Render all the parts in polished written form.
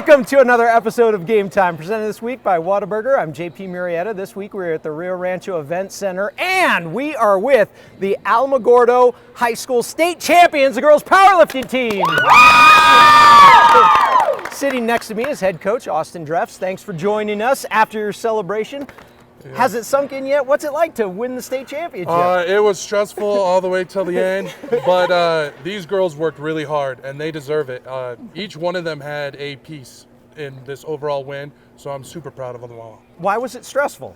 Welcome to another episode of Game Time, presented this week by Whataburger. I'm JP Murrieta. This week we're at the Rio Rancho Event Center, and we are with the Alamogordo High School State Champions, the girls powerlifting team. Sitting next to me is head coach Austin Dreffs. Thanks for joining us after your celebration. Yeah. Has it sunk in yet? What's it like to win the state championship? It was stressful all the way till the end, but these girls worked really hard, and they deserve it. Each one of them had a piece in this overall win, so I'm super proud of them all. Why was it stressful?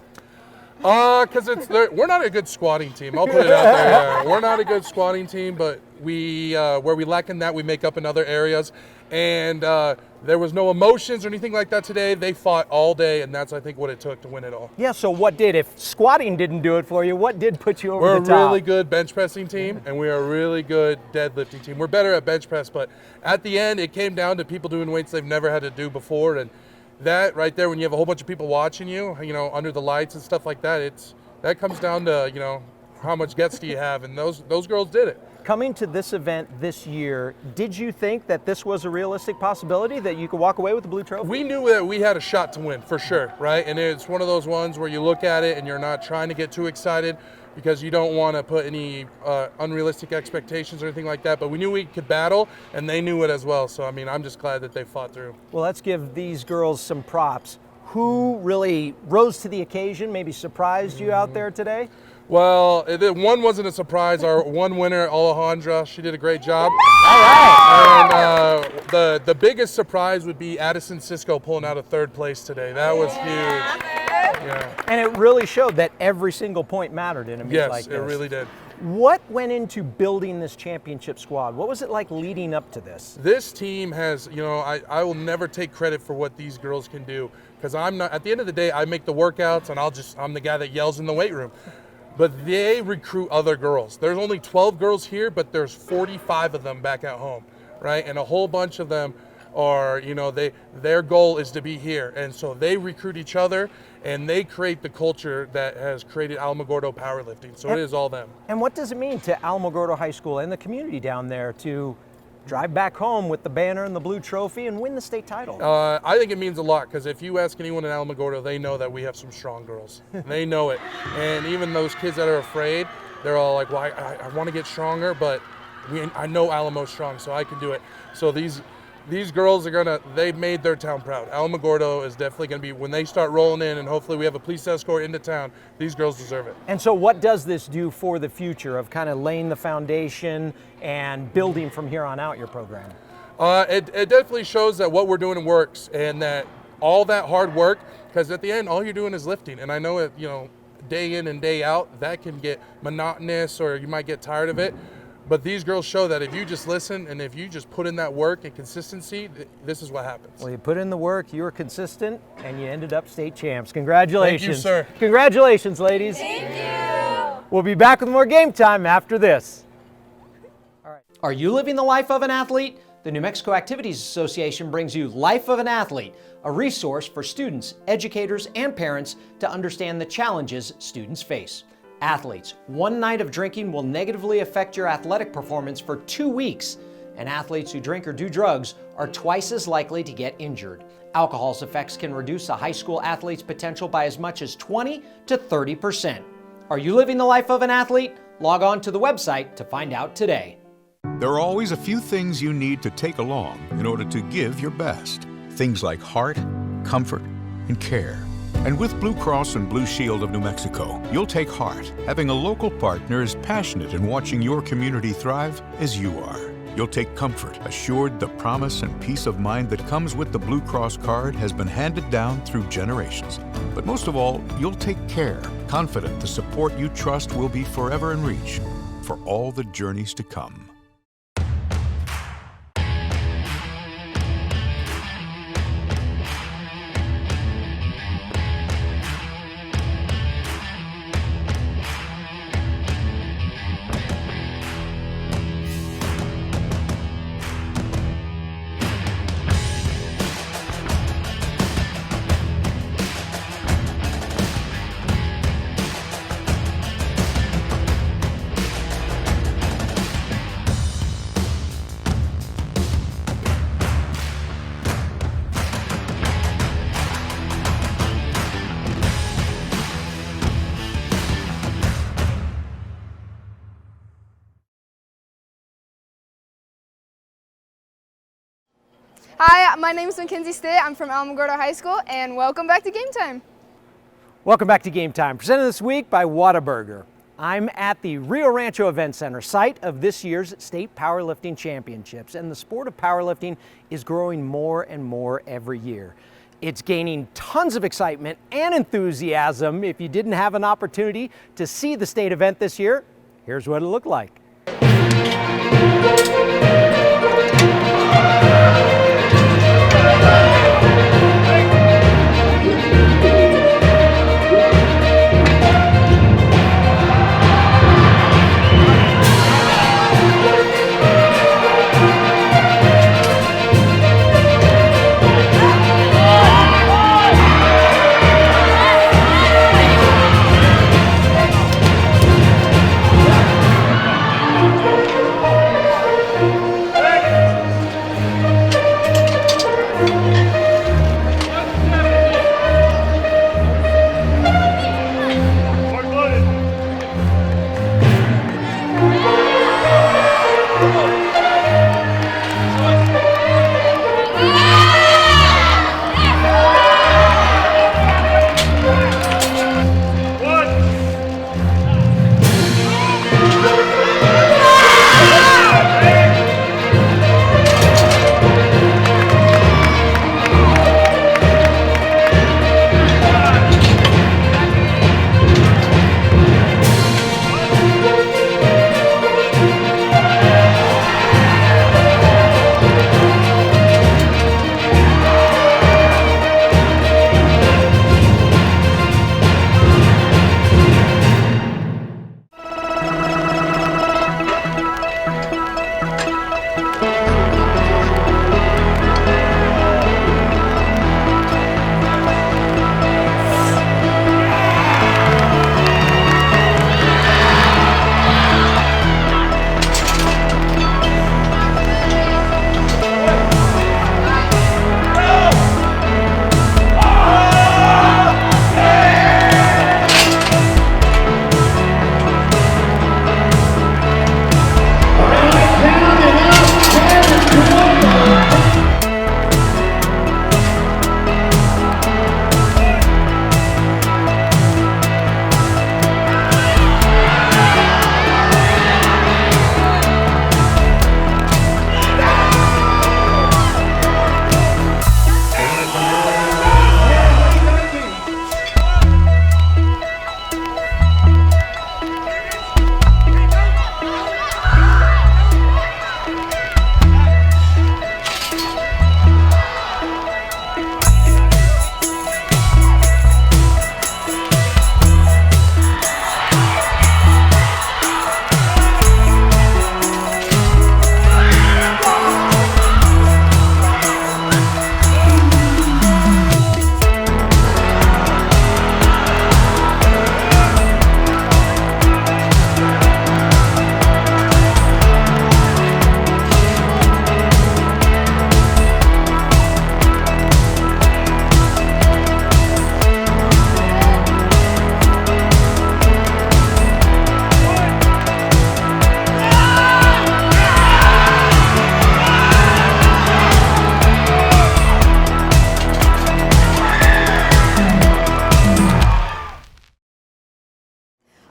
Because we're not a good squatting team. I'll put it out there. Yeah. We're not a good squatting team, but where we lack in that, we make up in other areas. And there was no emotions or anything like that today. They fought all day, and that's, I think, what it took to win it all. Yeah, so what did? If squatting didn't do it for you, what did put you over the top? We're a really good bench pressing team, and we are a really good deadlifting team. We're better at bench press, but at the end, it came down to people doing weights they've never had to do before. And that right there, when you have a whole bunch of people watching you, under the lights and stuff like that, that comes down to, how much guts do you have, and those girls did it. Coming to this event this year, did you think that this was a realistic possibility, that you could walk away with the blue trophy? We knew that we had a shot to win, for sure, right? And it's one of those ones where you look at it and you're not trying to get too excited because you don't want to put any unrealistic expectations or anything like that. But we knew we could battle, and they knew it as well. So, I'm just glad that they fought through. Well, let's give these girls some props. Who really rose to the occasion, maybe surprised you out there today? Well, one wasn't a surprise. Our one winner, Alejandra, she did a great job. All right. And the biggest surprise would be Addison Cisco pulling out of third place today. That was huge. Yeah. And it really showed that every single point mattered in a meet like this. Yes, it really did. What went into building this championship squad? What was it like leading up to this? This team has, I will never take credit for what these girls can do, because I'm not, at the end of the day, I make the workouts and I'm the guy that yells in the weight room. But they recruit other girls. There's only 12 girls here, but there's 45 of them back at home, right? And a whole bunch of them are, their goal is to be here. And so they recruit each other, and they create the culture that has created Alamogordo powerlifting. So it is all them. And what does it mean to Alamogordo High School and the community down there to drive back home with the banner and the blue trophy and win the state title? I think it means a lot, because if you ask anyone in Alamogordo, they know that we have some strong girls. They know it. And even those kids that are afraid, they're all like, well, I want to get stronger, but I know Alamo's strong, so I can do it. So these girls they've made their town proud. Alamogordo is definitely going to be, when they start rolling in, and hopefully we have a police escort into town, these girls deserve it. And so what does this do for the future of kind of laying the foundation and building from here on out your program? It definitely shows that what we're doing works, and that all that hard work, because at the end, all you're doing is lifting. And I know it, day in and day out, that can get monotonous, or you might get tired of it. But these girls show that if you just listen and if you just put in that work and consistency, this is what happens. Well, you put in the work, you were consistent, and you ended up state champs. Congratulations. Thank you, sir. Congratulations, ladies. Thank you. We'll be back with more Game Time after this. All right. Are you living the life of an athlete? The New Mexico Activities Association brings you Life of an Athlete, a resource for students, educators, and parents to understand the challenges students face. Athletes, one night of drinking will negatively affect your athletic performance for 2 weeks, and athletes who drink or do drugs are twice as likely to get injured. Alcohol's effects can reduce a high school athlete's potential by as much as 20 to 30%. Are you living the life of an athlete? Log on to the website to find out today. There are always a few things you need to take along in order to give your best. Things like heart, comfort, and care. And with Blue Cross and Blue Shield of New Mexico, you'll take heart, having a local partner as passionate in watching your community thrive as you are. You'll take comfort, assured the promise and peace of mind that comes with the Blue Cross card has been handed down through generations. But most of all, you'll take care, confident the support you trust will be forever in reach for all the journeys to come. Hi, my name is Mackenzie Stitt. I'm from Alamogordo High School, and welcome back to Gametime. Welcome back to Gametime, presented this week by Whataburger. I'm at the Rio Rancho Event Center, site of this year's State Powerlifting Championships, and the sport of powerlifting is growing more and more every year. It's gaining tons of excitement and enthusiasm. If you didn't have an opportunity to see the state event this year, here's what it looked like.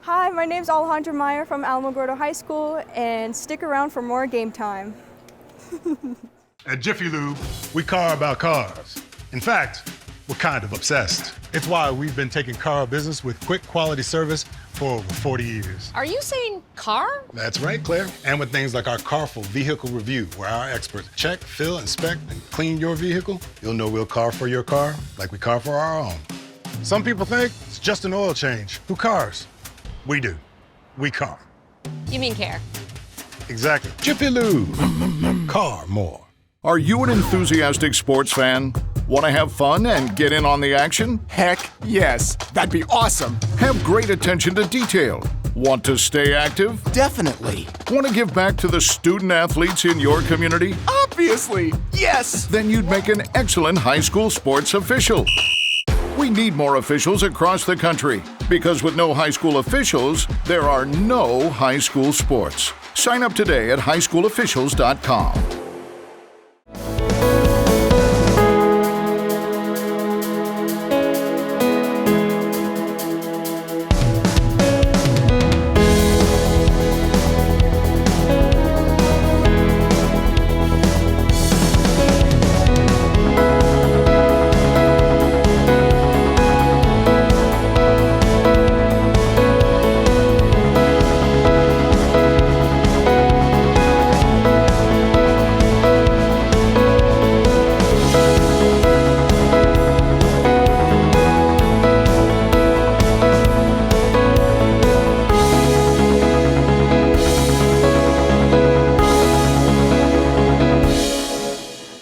Hi, my name is Alejandra Meyer from Alamogordo High School, and stick around for more game time. At Jiffy Lube, we car about cars. In fact, we're kind of obsessed. It's why we've been taking car business with quick quality service for over 40 years. Are you saying car? That's right, Claire. And with things like our Carful Vehicle Review, where our experts check, fill, inspect, and clean your vehicle, you'll know we'll car for your car like we car for our own. Some people think it's just an oil change. Who cars? We do. We car. You mean care? Exactly. Jiffy Lube. Car more. Are you an enthusiastic sports fan? Want to have fun and get in on the action? Heck yes, that'd be awesome. Have great attention to detail. Want to stay active? Definitely. Want to give back to the student athletes in your community? Obviously, yes. Then you'd make an excellent high school sports official. We need more officials across the country because with no high school officials, there are no high school sports. Sign up today at highschoolofficials.com.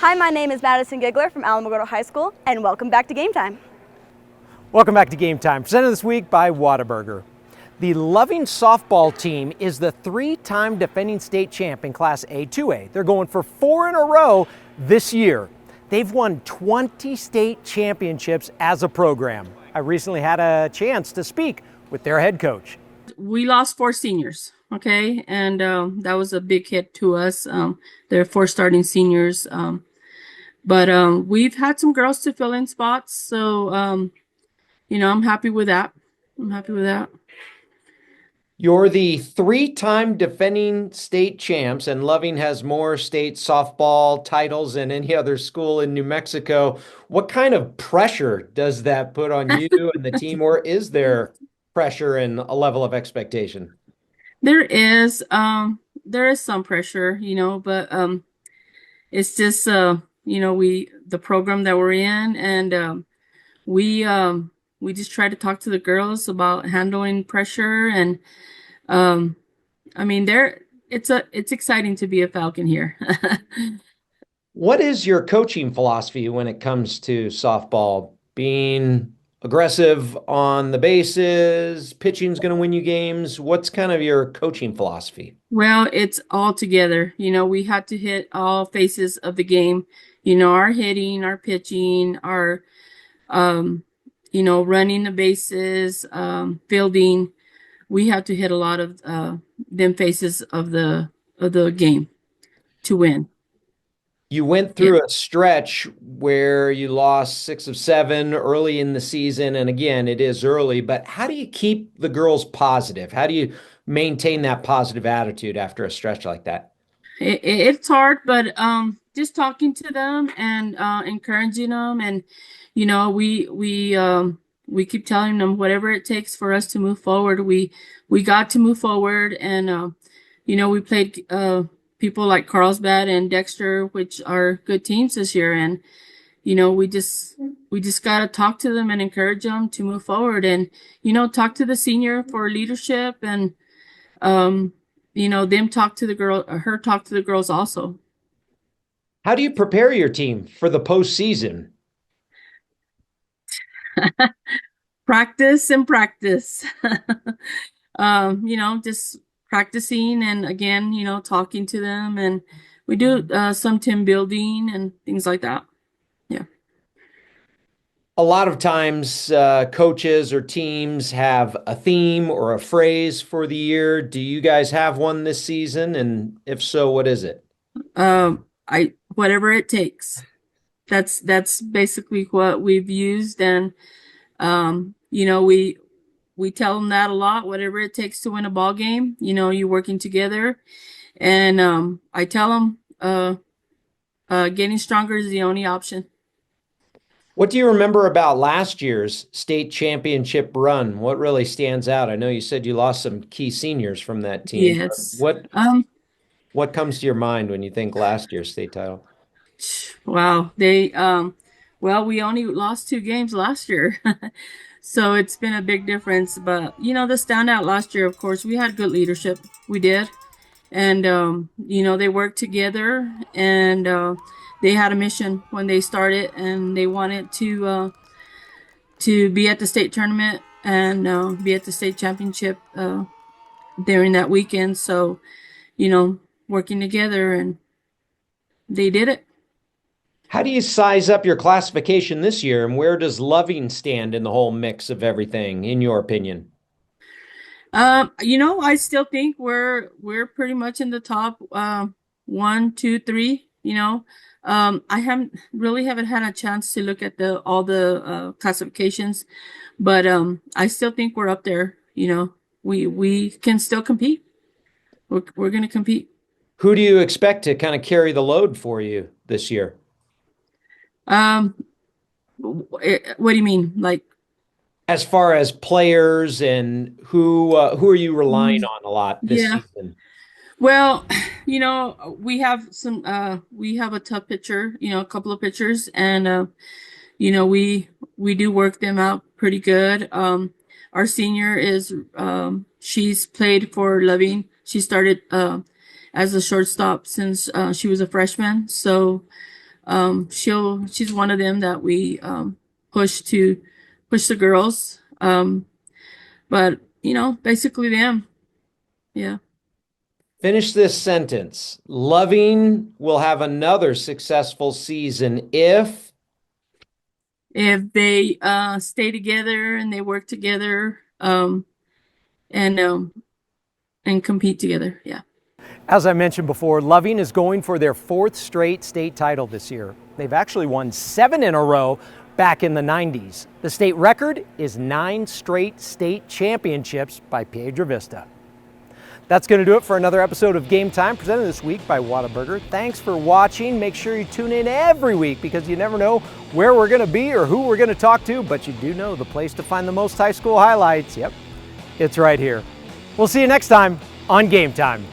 Hi, my name is Madison Giggler from Alamogordo High School, and welcome back to Gametime. Welcome back to Gametime, presented this week by Whataburger. The Loving softball team is the 3-time defending state champ in Class A2A. They're going for 4 in a row this year. They've won 20 state championships as a program. I recently had a chance to speak with their head coach. We lost 4 seniors, okay, and that was a big hit to us. They're 4 starting seniors, but we've had some girls to fill in spots, so I'm happy with that. You're the 3-time defending state champs, and Loving has more state softball titles than any other school in New Mexico. What kind of pressure does that put on you and the team, or is there pressure and a level of expectation? There is some pressure, but it's just the program that we're in, and we just try to talk to the girls about handling pressure, and it's exciting to be a Falcon here. What is your coaching philosophy when it comes to softball? Being aggressive on the bases, pitching's going to win you games. What's kind of your coaching philosophy? Well, it's all together. We had to hit all phases of the game. Our hitting, our pitching, our running the bases, fielding. We have to hit a lot of them phases of the game to win. You went through a stretch where you lost 6 of 7 early in the season. And again, it is early, but how do you keep the girls positive? How do you maintain that positive attitude after a stretch like that? It's hard, but just talking to them and encouraging them, and we keep telling them whatever it takes for us to move forward. We got to move forward, and we played people like Carlsbad and Dexter, which are good teams this year, and we just got to talk to them and encourage them to move forward, and talk to the senior for leadership, and them talk to the girl, her talk to the girls also. How do you prepare your team for the postseason? Practice and practice. Just practicing, and again, talking to them, and we do some team building and things like that. Yeah. A lot of times coaches or teams have a theme or a phrase for the year. Do you guys have one this season? And if so, what is it? Whatever it takes. That's basically what we've used, and we tell them that a lot. Whatever it takes to win a ball game, you're working together, and I tell them getting stronger is the only option. What do you remember about last year's state championship run? What really stands out? I know you said you lost some key seniors from that team. Yes. What comes to your mind when you think last year's state title? Wow. We only lost 2 games last year. So it's been a big difference. But, the standout last year, of course, we had good leadership. We did. And, they worked together, and they had a mission when they started, and they wanted to be at the state tournament and be at the state championship during that weekend. So, working together, and they did it. How do you size up your classification this year, and where does Loving stand in the whole mix of everything, in your opinion? I still think we're pretty much in the top 1, 2, 3. I haven't had a chance to look at all the classifications, but I still think we're up there. We can still compete. We're going to compete. Who do you expect to kind of carry the load for you this year? What do you mean? Like, as far as players, and who are you relying on a lot this season? Well, we have a tough pitcher, a couple of pitchers, and we do work them out pretty good. Our senior is she's played for Loving. She started as a shortstop since she was a freshman. So She's one of them that we push the girls. But basically them. Yeah. Finish this sentence. Loving will have another successful season if they stay together and they work together, and compete together. Yeah. As I mentioned before, Loving is going for their 4th straight state title this year. They've actually won 7 in a row back in the 90s. The state record is 9 straight state championships by Piedra Vista. That's going to do it for another episode of Game Time, presented this week by Whataburger. Thanks for watching. Make sure you tune in every week because you never know where we're going to be or who we're going to talk to, but you do know the place to find the most high school highlights. Yep, it's right here. We'll see you next time on Game Time.